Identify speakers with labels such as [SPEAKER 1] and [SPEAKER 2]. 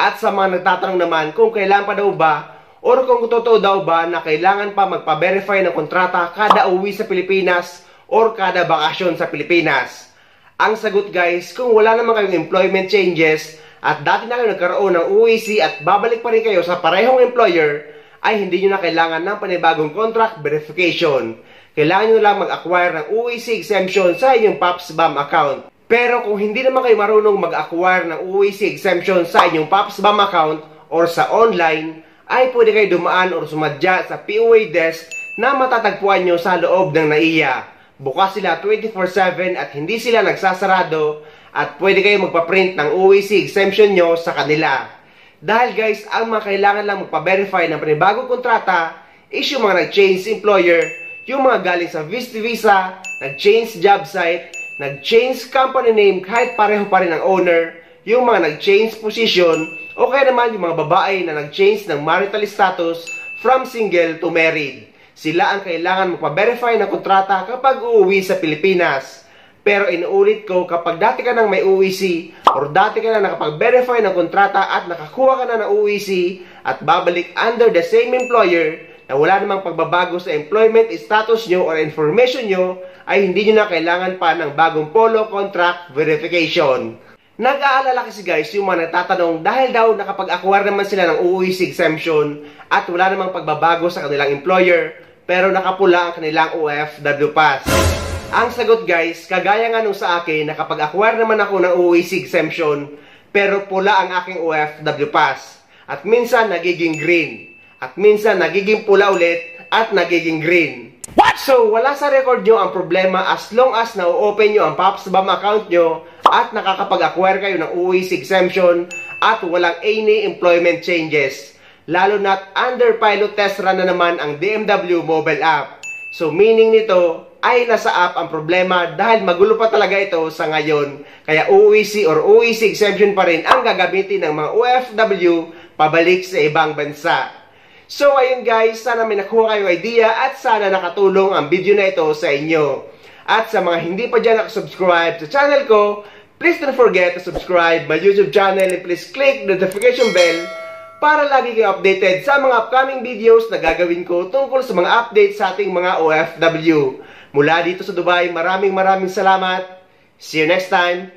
[SPEAKER 1] At sa mga nagtatanong naman kung kailangan pa daw ba or kung totoo daw ba na kailangan pa magpa-verify ng kontrata kada uwi sa Pilipinas or kada bakasyon sa Pilipinas. Ang sagot guys, kung wala naman kayong employment changes at dati na kayo nagkaroon ng UEC at babalik pa rin kayo sa parehong employer, ay hindi nyo na kailangan ng panibagong contract verification. Kailangan nyo lang mag-acquire ng UEC exemption sa inyong PAPS-BAM account. Pero kung hindi naman kayo marunong mag-acquire ng UEC exemption sa inyong PAPS-BAM account or sa online, ay pwede kayo dumaan o sumadya sa POA desk na matatagpuan nyo sa loob ng NAIA. Bukas sila 24/7 at hindi sila nagsasarado at pwede kayo magpa-print ng UEC exemption nyo sa kanila. Dahil guys, ang mga kailangan lang magpa-verify ng panibagong kontrata is yung mga nag-change employer, yung mga galing sa visa, nag-change job site, nag-change company name kahit pareho pa rin ang owner, yung mga nag-change position, o kaya naman yung mga babae na nag-change ng marital status from single to married. Sila ang kailangan magpa-verify ng kontrata kapag uuwi sa Pilipinas. Pero inuulit ko, kapag dati ka nang may UEC or dati ka na nakapag-verify ng kontrata at nakakuha ka na ng UEC at babalik under the same employer na wala namang pagbabago sa employment status nyo or information nyo, ay hindi nyo na kailangan pa ng bagong polo contract verification. Nag-aalala kasi guys yung mga nagtatanong dahil daw nakapag-acquire naman sila ng UEC exemption at wala namang pagbabago sa kanilang employer pero nakapula ang kanilang OFW pass. Ang sagot guys, kagaya nga nung sa akin, nakapag-acquire naman ako ng UEC exemption pero pula ang aking OFW pass. At minsan nagiging green. At minsan nagiging pula ulit at nagiging green. What? So wala sa record nyo ang problema as long as na-open nyo ang PAPS-BAM account nyo at nakakapag-acquire kayo ng UEC exemption at walang any employment changes. Lalo na't under pilot test run na naman ang DMW mobile app. So meaning nito ay nasa app ang problema dahil magulo pa talaga ito sa ngayon. Kaya UEC or UEC exemption pa rin ang gagamitin ng mga OFW pabalik sa ibang bansa. So ayun guys, sana may nakuha kayo idea at sana nakatulong ang video na ito sa inyo. At sa mga hindi pa dyan nakasubscribe sa channel ko, please don't forget to subscribe my YouTube channel and please click the notification bell para lagi kayo updated sa mga upcoming videos na gagawin ko tungkol sa mga updates sa ating mga OFW. Mula dito sa Dubai, maraming salamat. See you next time.